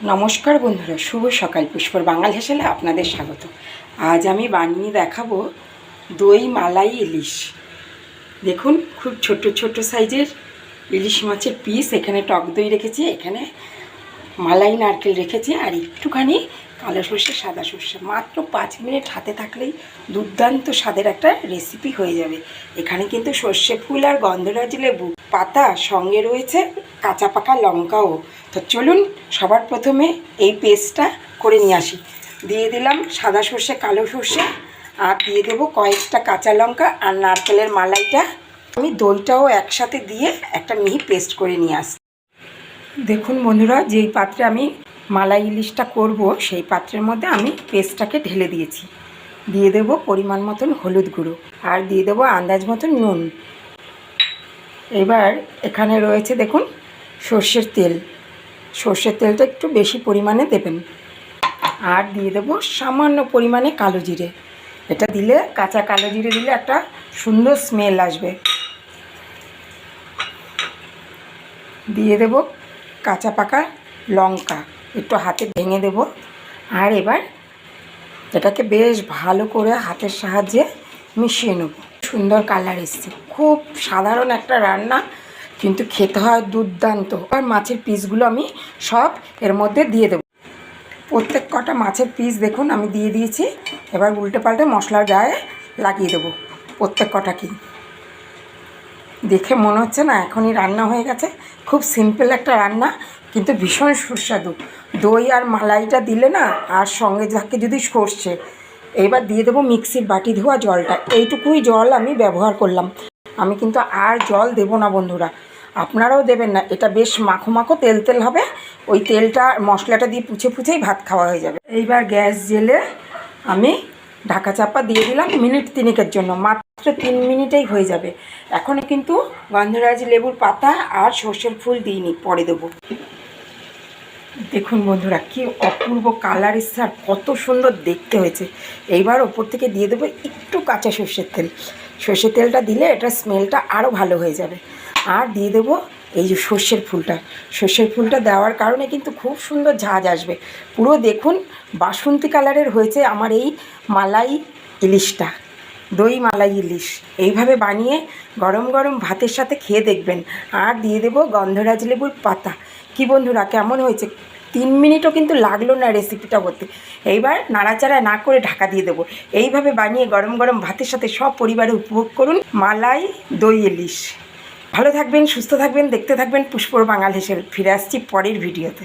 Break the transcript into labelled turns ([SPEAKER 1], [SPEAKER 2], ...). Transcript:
[SPEAKER 1] নমস্কার বন্ধুরা, শুভ সকাল। পুষ্পর বাঙাল হেসেলে আপনাদের স্বাগত। আজ আমি বানিয়ে দেখাবো দই মালাই ইলিশ। দেখুন, খুব ছোট ছোট সাইজের ইলিশ মাছের পিস। এখানে টক দই রেখেছি, এখানে মালাই নারকেল রেখেছি, আর একটুখানি কালো সর্ষে সাদা সর্ষে। মাত্র 5 মিনিট হাতে থাকলেই দুর্দান্ত স্বাদের একটা রেসিপি হয়ে যাবে। এখানে কিন্তু সর্ষে ফুল আর গন্ধরাজ লেবু পাতা, সঙ্গে রয়েছে কাঁচা পাকা লঙ্কাও। তো চলুন সবার প্রথমে এই পেস্টটা করে নিয়ে আসি। দিয়ে দিলাম সাদা সর্ষে, কালো সর্ষে, আর দিয়ে দেবো কয়েকটা কাঁচা লঙ্কা আর নারকেলের মালাইটা। আমি দইটাও একসাথে দিয়ে একটা মিহি পেস্ট করে নিয়ে আসি। দেখুন বন্ধুরা, যেই পাত্রে আমি মালাই ইলিশটা করব সেই পাত্রের মধ্যে আমি পেস্টটাকে ঢেলে দিয়েছি। দিয়ে দেবো পরিমাণ মতন হলুদ গুঁড়ো, আর দিয়ে দেবো আন্দাজ মতন নুন। এবার এখানে রয়েছে দেখুন সর্ষের তেল। সর্ষের তেলটা একটু বেশি পরিমাণে দেবেন। আর দিয়ে দেবো সামান্য পরিমাণে কালো জিরে। এটা দিলে, কাঁচা কালো জিরে দিলে একটা সুন্দর স্মেল আসবে। দিয়ে দেবো কাঁচা পাকা লঙ্কা, একটু হাতে ভেঙে দেব। আর এবার এটাকে বেশ ভালো করে হাতের সাহায্যে মিশিয়ে নেব। সুন্দর কালার এসছে। খুব সাধারণ একটা রান্না, কিন্তু খেতে হয় দুর্দান্ত। আর মাছের পিসগুলো আমি সব এর মধ্যে দিয়ে দেবো। প্রত্যেক কটা মাছের পিস দেখুন আমি দিয়ে দিয়েছি। এবার উল্টে পাল্টে মশলার গায়ে লাগিয়ে দেবো প্রত্যেক কটাকেই। দেখে মনে হচ্ছে না এখনই রান্না হয়ে গেছে। খুব সিম্পল একটা রান্না, কিন্তু ভীষণ সুস্বাদু। দই আর মালাইটা দিলে না, আর সঙ্গে থাকে যদি সর্ষে। এবার দিয়ে দেবো মিক্সির বাটি ধোয়া জলটা। এইটুকুই জল আমি ব্যবহার করলাম। আমি কিন্তু আর জল দেব না বন্ধুরা, আপনারাও দেবেন না। এটা বেশ মাখো মাখো তেল তেল হবে। ওই তেলটা মশলাটা দিয়ে পুছেই ভাত খাওয়া হয়ে যাবে। এইবার গ্যাস জেলে আমি ঢাকা চাপা দিয়ে দিলাম মিনিট 3 জন্য। মাত্র 3 মিনিটেই হয়ে যাবে। এখনও কিন্তু গন্ধরাজ লেবুর পাতা আর সর্ষের ফুল দিইনি, পরে দেবো। দেখুন বন্ধুরা, কি অপূর্ব কালার এসছে, আর কত সুন্দর দেখতে হয়েছে। এইবার ওপর থেকে দিয়ে দেবো একটু কাঁচা সর্ষের তেল। সর্ষের তেলটা দিলে এটার স্মেলটা আরও ভালো হয়ে যাবে। আর দিয়ে দেবো এই যে সর্ষের ফুলটা। সর্ষের ফুলটা দেওয়ার কারণে কিন্তু খুব সুন্দর ঝাঁঝ আসবে। পুরো দেখুন বাসন্তী কালারের হয়েছে আমার এই মালাই ইলিশটা, দই মালাই ইলিশ। এইভাবে বানিয়ে গরম গরম ভাতের সাথে খেয়ে দেখবেন। আর দিয়ে দেবো গন্ধরাজ লেবুর পাতা। কি বন্ধুরা, কেমন হয়েছে? 3 মিনিটও কিন্তু লাগলো না রেসিপিটা করতে। এইবার নাড়াচাড়া না করে ঢাকা দিয়ে দেবো। এইভাবে বানিয়ে গরম গরম ভাতের সাথে সব পরিবারে উপভোগ করুন মালাই দই ইলিশ। ভালো থাকবেন, সুস্থ থাকবেন, দেখতে থাকবেন পুষ্পর বাঙাল হেসেল। ফিরে আসছি পরের ভিডিওতে।